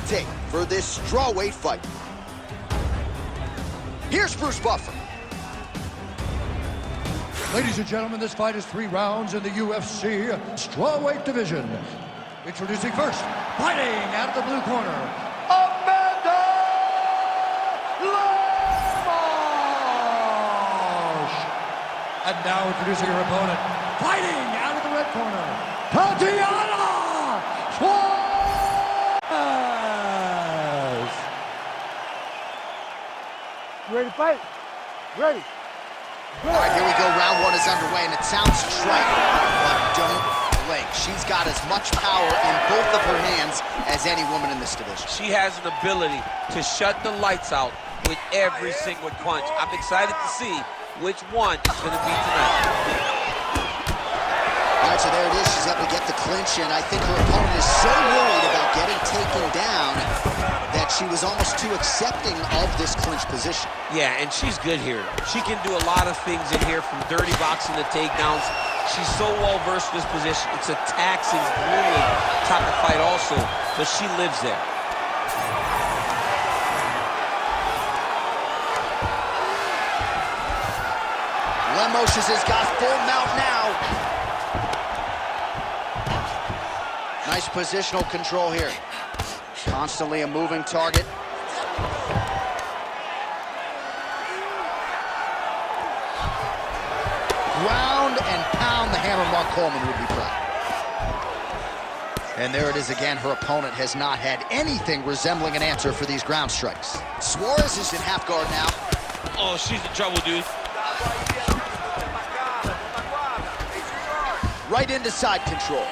take for this strawweight fight. Here's Bruce Buffer. Ladies and gentlemen, this fight is 3 rounds in the UFC strawweight division. Introducing first, fighting out of the blue corner, Amanda Lemos. And now introducing her opponent, fighting out of the red corner, Tatiana Suarez. You ready to fight? Ready. All right, here we go. Round 1 is underway, and it sounds trite, but don't blink. She's got as much power in both of her hands as any woman in this division. She has an ability to shut the lights out with every single punch. I'm excited to see which one is going to be tonight. All right, so there it is. She's able to get the clinch, and I think her opponent is so worried about getting taken down that she was almost too accepting of this clinch position. Yeah, and she's good here. She can do a lot of things in here, from dirty boxing to takedowns. She's so well-versed in this position. It's a taxing, grueling type of fight also, but she lives there. Lemos has got full mount now. Nice positional control here. Constantly a moving target. Ground and pound, the hammer. Mark Coleman would be proud. And there it is again. Her opponent has not had anything resembling an answer for these ground strikes. Suarez is in half guard now. Oh, she's in trouble, dude. Right into side control.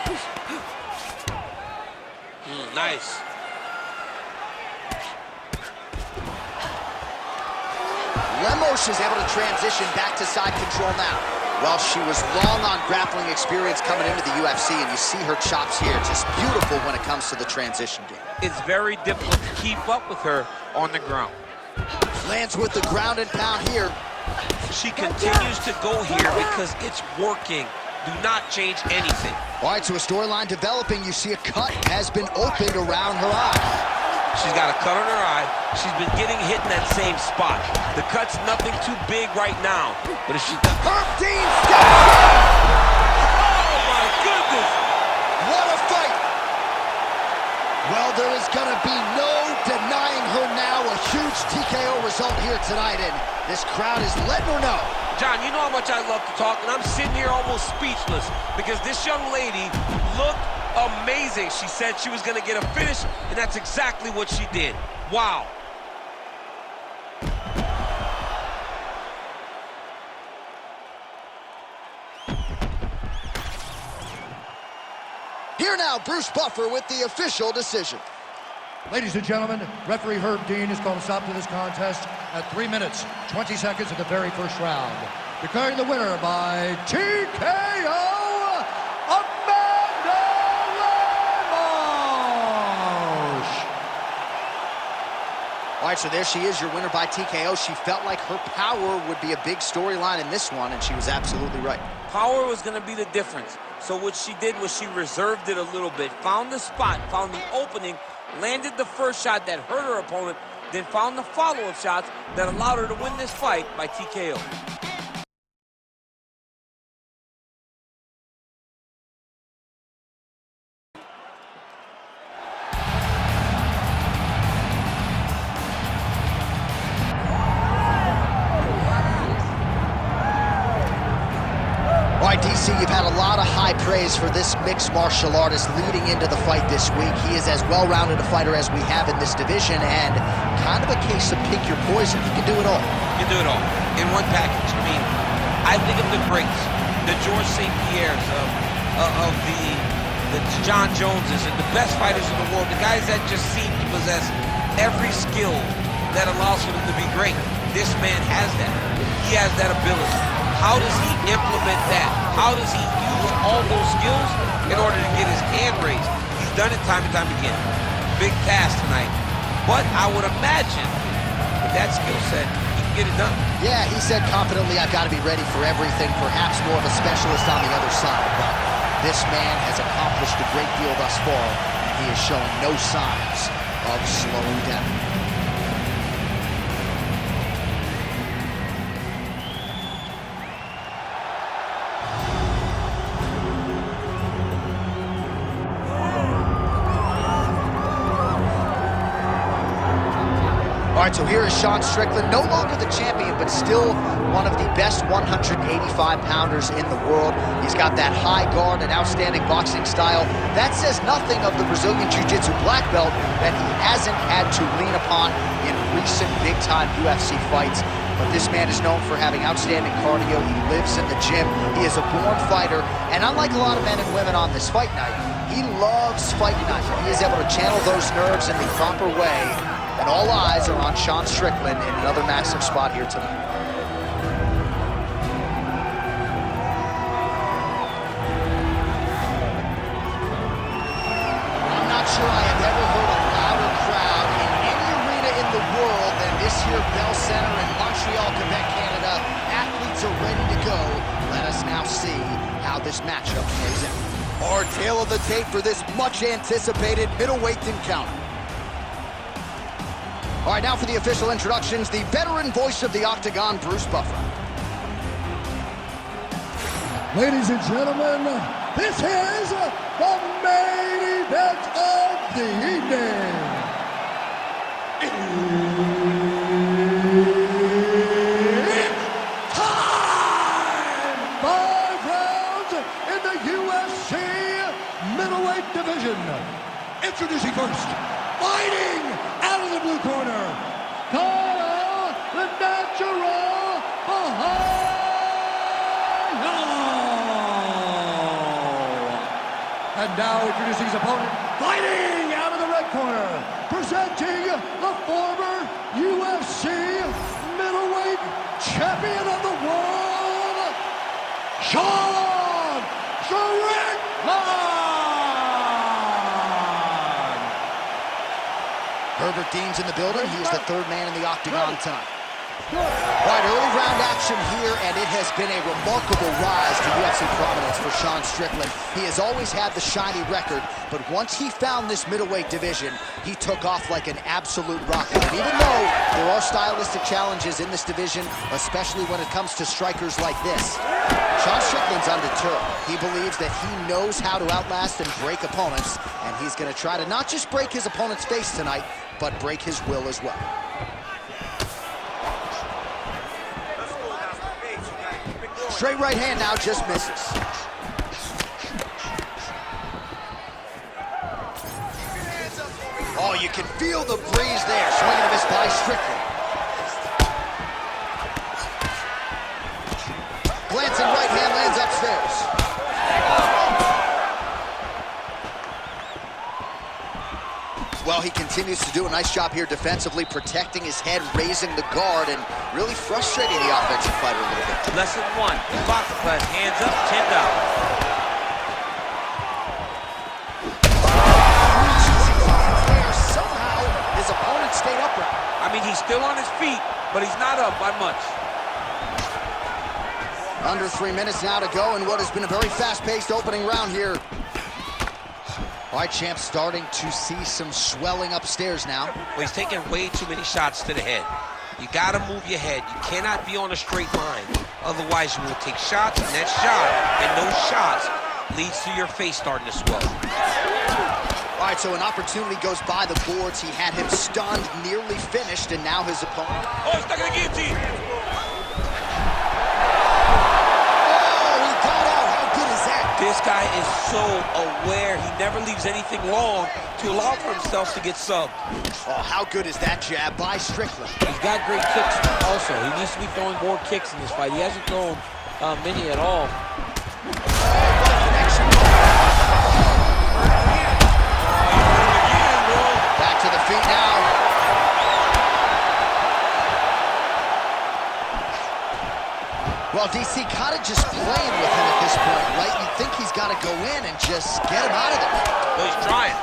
Nice. Lemos is able to transition back to side control now. Well, she was long on grappling experience coming into the UFC, and you see her chops here. Just beautiful when it comes to the transition game. It's very difficult to keep up with her on the ground. Lands with the ground and pound here. She continues to go here because it's working. Do not change anything. All right, so a storyline developing. You see a cut has been opened around her eye. She's got a cut on her eye. She's been getting hit in that same spot. The cut's nothing too big right now, but if she... Herb Dean steps in! Oh, my goodness! What a fight! Well, there is going to be no denying her now. A huge TKO result here tonight, and this crowd is letting her know. John, you know how much I love to talk, and I'm sitting here almost speechless because this young lady looked amazing. She said she was going to get a finish, and that's exactly what she did. Wow. Here now, Bruce Buffer with the official decision. Ladies and gentlemen, referee Herb Dean has called a stop to this contest at 3 minutes, 20 seconds of the very first round. Declaring the winner by TKO, Amanda Lemos. All right, so there she is, your winner by TKO. She felt like her power would be a big storyline in this one, and she was absolutely right. Power was going to be the difference. So what she did was she reserved it a little bit, found the spot, found the opening, landed the first shot that hurt her opponent, then found the follow-up shots that allowed her to win this fight by TKO. All right, DC, you've had a lot of high praise for this mixed martial artist leading into the fight this week. He is as well-rounded a fighter as we have in this division, and kind of a case of pick your poison. He can do it all. You can do it all in one package. I mean, I think of the greats, the George St. Pierres, of the John Joneses, and the best fighters in the world, the guys that just seem to possess every skill that allows for them to be great. This man has that. He has that ability. How does he implement that? How does he use all those skills in order to get his hand raised? He's done it time and time again. Big task tonight. But I would imagine with that skill set, he can get it done. Yeah, he said confidently, I've got to be ready for everything, perhaps more of a specialist on the other side. But this man has accomplished a great deal thus far, and he is showing no signs of slowing down. All right, so here is Sean Strickland, no longer the champion, but still one of the best 185-pounders in the world. He's got that high guard and outstanding boxing style. That says nothing of the Brazilian Jiu-Jitsu black belt that he hasn't had to lean upon in recent big-time UFC fights. But this man is known for having outstanding cardio. He lives in the gym. He is a born fighter. And unlike a lot of men and women on this fight night, he loves fight night. He is able to channel those nerves in the proper way. And all eyes are on Sean Strickland in another massive spot here tonight. I'm not sure I have ever heard a louder crowd in any arena in the world than this here Bell Center in Montreal, Quebec, Canada. Athletes are ready to go. Let us now see how this matchup plays out. Our tail of the tape for this much-anticipated middleweight encounter. All right, now for the official introductions, the veteran voice of the Octagon, Bruce Buffer. Ladies and gentlemen, this is the main event of the evening. It's time! 5 rounds in the UFC middleweight division. Introducing first, fighting out of the blue corner, Kyle, the natural Ohio. And now introducing his opponent, fighting out of the red corner, presenting the former UFC middleweight champion of the world, Sean Strickland. Herbert Dean's in the building. He is the third man in the octagon tonight. All right, early round action here, and it has been a remarkable rise to UFC prominence for Sean Strickland. He has always had the shiny record, but once he found this middleweight division, he took off like an absolute rocket. And even though there are stylistic challenges in this division, especially when it comes to strikers like this, Sean Strickland's undeterred. He believes that he knows how to outlast and break opponents, and he's going to try to not just break his opponent's face tonight, but break his will as well. Straight right hand now, just misses. Oh, you can feel the breeze there. Swing and a miss by Strickland. Glancing right hand lands upstairs. Well, he continues to do a nice job here defensively, protecting his head, raising the guard, and really frustrating the offensive fighter a little bit. Lesson 1, in boxing class, hands up, chin down. Somehow, his opponent stayed upright. I mean, he's still on his feet, but he's not up by much. Under 3 minutes now to go in what has been a very fast-paced opening round here. All right, champ, starting to see some swelling upstairs now. Well, he's taking way too many shots to the head. You gotta move your head. You cannot be on a straight line. Otherwise, you will take shots, and that shot, and those shots leads to your face starting to swell. All right, so an opportunity goes by the boards. He had him stunned, nearly finished, and now his opponent. Oh, he's stuck in the guillotine. This guy is so aware. He never leaves anything long to allow for himself to get subbed. Oh, how good is that jab by Strickland? He's got great kicks also. He needs to be throwing more kicks in this fight. He hasn't thrown many at all. Back to the feet now. Well, DC kind of just playing with him at this point, right? You think he's got to go in and just get him out of there. Well, he's trying,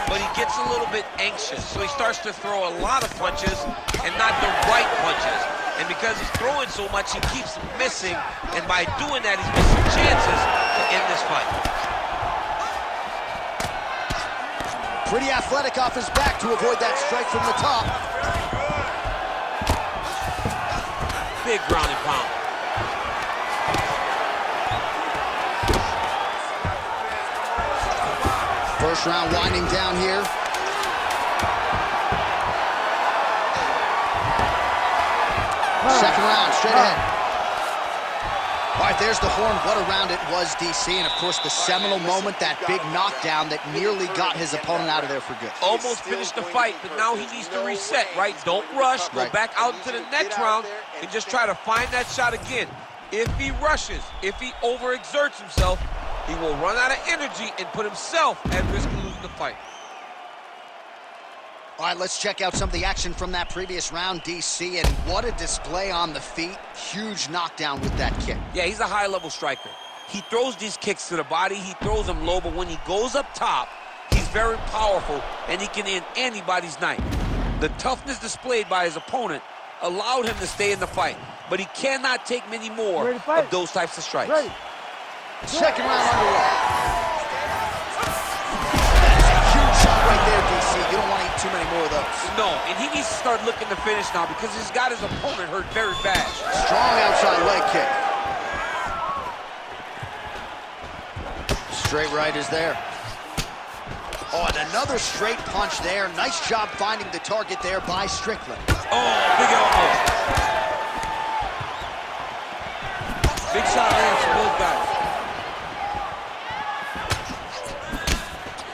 but he gets a little bit anxious, so he starts to throw a lot of punches and not the right punches. And because he's throwing so much, he keeps missing, and by doing that, he's missing chances to end this fight. Pretty athletic off his back to avoid that strike from the top. Big ground and pound. First round winding down here. Second round, straight ahead. All right, there's the horn. What a round it was, DC. And, of course, the seminal moment, that big knockdown that nearly got his opponent out of there for good. Almost finished the fight, but now he needs to reset, right? Don't rush. Go back out into the next round and just try to find that shot again. If he rushes, if he overexerts himself, he will run out of energy and put himself at risk of losing the fight. All right, let's check out some of the action from that previous round, DC, and what a display on the feet. Huge knockdown with that kick. Yeah, he's a high-level striker. He throws these kicks to the body, he throws them low, but when he goes up top, he's very powerful, and he can end anybody's night. The toughness displayed by his opponent allowed him to stay in the fight, but he cannot take many more of those types of strikes. Ready. Second round underway. Right there, DC. You don't want to eat too many more of those. No, and he needs to start looking to finish now because he's got his opponent hurt very bad. Strong outside leg kick. Straight right is there. Oh, and another straight punch there. Nice job finding the target there by Strickland. Oh, big elbow. Big shot lands for both guys.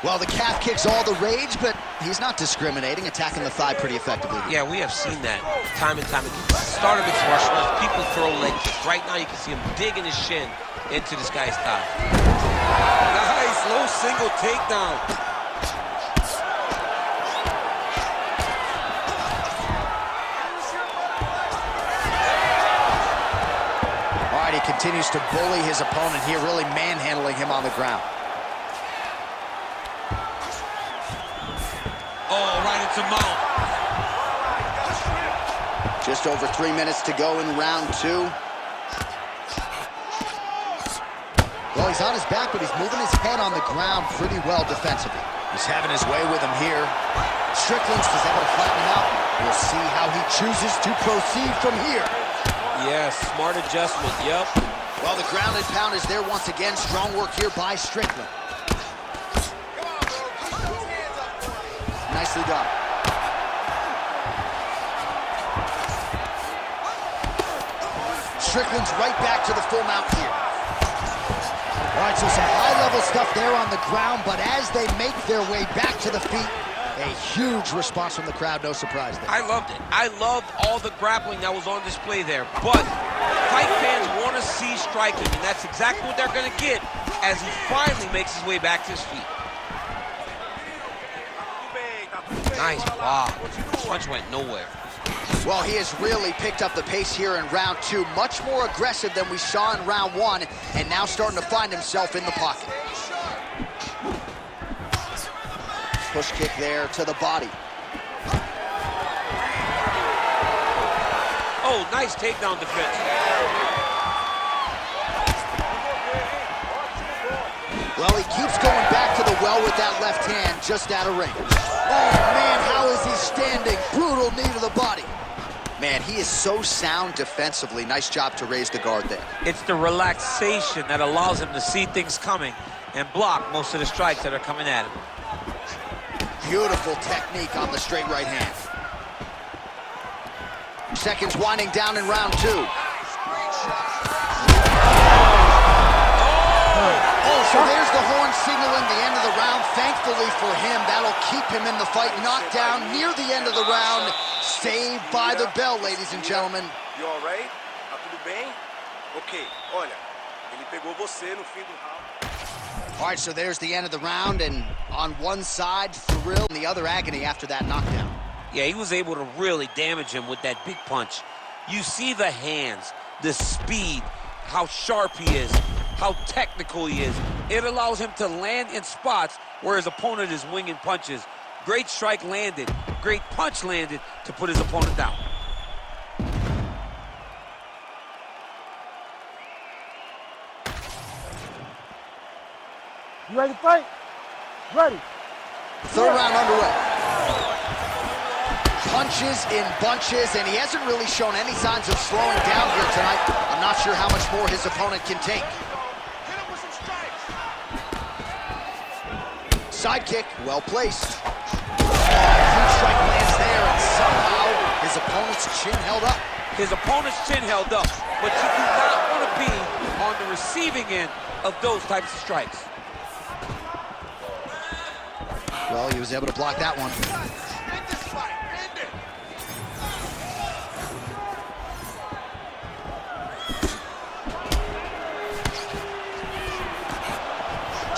Well, the calf kick's all the rage, but he's not discriminating, attacking the thigh pretty effectively. Yeah, we have seen that time and time again. Start of mixed martial arts, people throw leg kicks. Right now, you can see him digging his shin into this guy's thigh. Nice, low single takedown. All right, he continues to bully his opponent here, really manhandling him on the ground. Oh, right into mount. Just over 3 minutes to go in round two. Well, he's on his back, but he's moving his head on the ground pretty well defensively. He's having his way with him here. Strickland's was able to flatten him out. We'll see how he chooses to proceed from here. Yes, smart adjustment, yep. Well, the ground and pound is there once again. Strong work here by Strickland. Nicely done. Strickland's right back to the full mount here. All right, so some high-level stuff there on the ground, but as they make their way back to the feet, a huge response from the crowd, no surprise there. I loved it. I loved all the grappling that was on display there, but fight fans want to see striking, and that's exactly what they're going to get as he finally makes his way back to his feet. Nice block. Punch went nowhere. Well, he has really picked up the pace here in round two. Much more aggressive than we saw in round one, and now starting to find himself in the pocket. Push kick there to the body. Oh, nice takedown defense. Well, he keeps going back to the well with that left hand, just out of range. Oh, man, how is he standing? Brutal knee to the body. Man, he is so sound defensively. Nice job to raise the guard there. It's the relaxation that allows him to see things coming and block most of the strikes that are coming at him. Beautiful technique on the straight right hand. Seconds winding down in round two. So there's the horn signaling the end of the round. Thankfully for him, that'll keep him in the fight. Knocked down near the end of the round. Saved by the bell, ladies and gentlemen. You all right? Tá tudo bem? Okay, olha, ele pegou você no fim do round. All right, so there's the end of the round, and on one side, thrill, and the other agony after that knockdown. Yeah, he was able to really damage him with that big punch. You see the hands, the speed, how sharp he is, how technical he is. It allows him to land in spots where his opponent is winging punches. Great strike landed, great punch landed to put his opponent down. You ready to fight? Ready. Third round underway. Punches in bunches, and he hasn't really shown any signs of slowing down here tonight. I'm not sure how much more his opponent can take. Side kick, well placed. Huge strike lands there, and somehow his opponent's chin held up. His opponent's chin held up, but you do not want to be on the receiving end of those types of strikes. Well, he was able to block that one.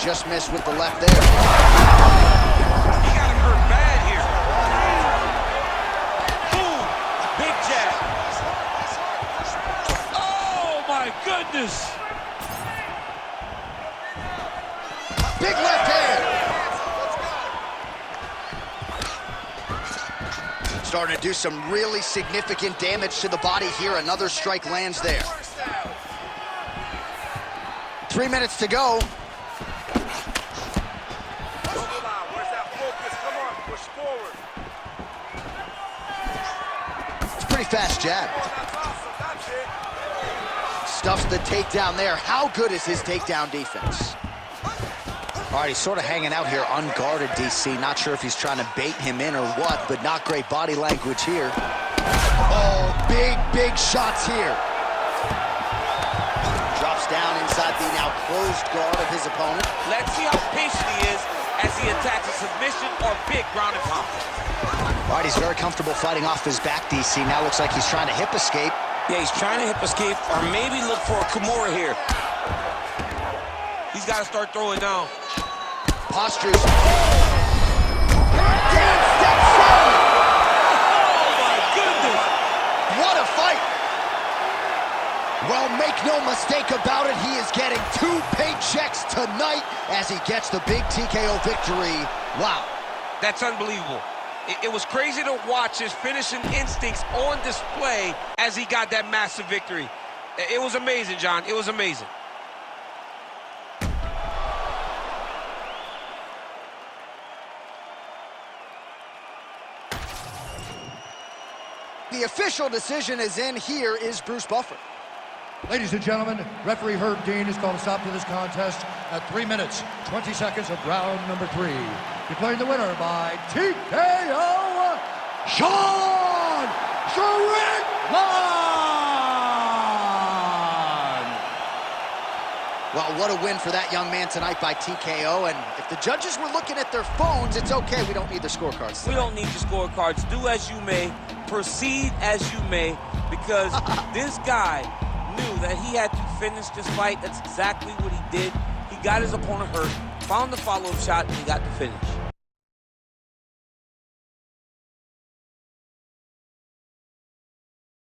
Just missed with the left there. He got him hurt bad here. Boom! Big jab. Oh my goodness! Big left hand. Starting to do some really significant damage to the body here. Another strike lands there. 3 minutes to go. Pretty fast jab. Stuffs the takedown there. How good is his takedown defense? All right, he's sort of hanging out here unguarded, DC. Not sure if he's trying to bait him in or what, but not great body language here. Oh, big shots here. Drops down inside the now closed guard of his opponent. Let's see how patient he is as he attacks a submission or big ground and pound. All right, he's very comfortable fighting off his back, DC. Now looks like he's trying to hip escape. Yeah, he's trying to hip escape or maybe look for a Kimura here. He's got to start throwing down. Postures. Dan steps in. Oh my goodness! What a fight. Well, make no mistake about it, he is getting 2 paychecks tonight as he gets the big TKO victory. Wow. That's unbelievable. It was crazy to watch his finishing instincts on display as he got that massive victory. It was amazing, John. It was amazing. The official decision is in. Here is Bruce Buffer. Ladies and gentlemen, referee Herb Dean has called a stop to this contest at 3 minutes, 20 seconds of round number 3. Declaring the winner by TKO, Sean Strickland! Well, what a win for that young man tonight by TKO. And if the judges were looking at their phones, it's okay. We don't need their scorecards tonight. We don't need your scorecards. Do as you may, proceed as you may, because this guy knew that he had to finish this fight. That's exactly what he did. He got his opponent hurt, found the follow-up shot, and he got the finish.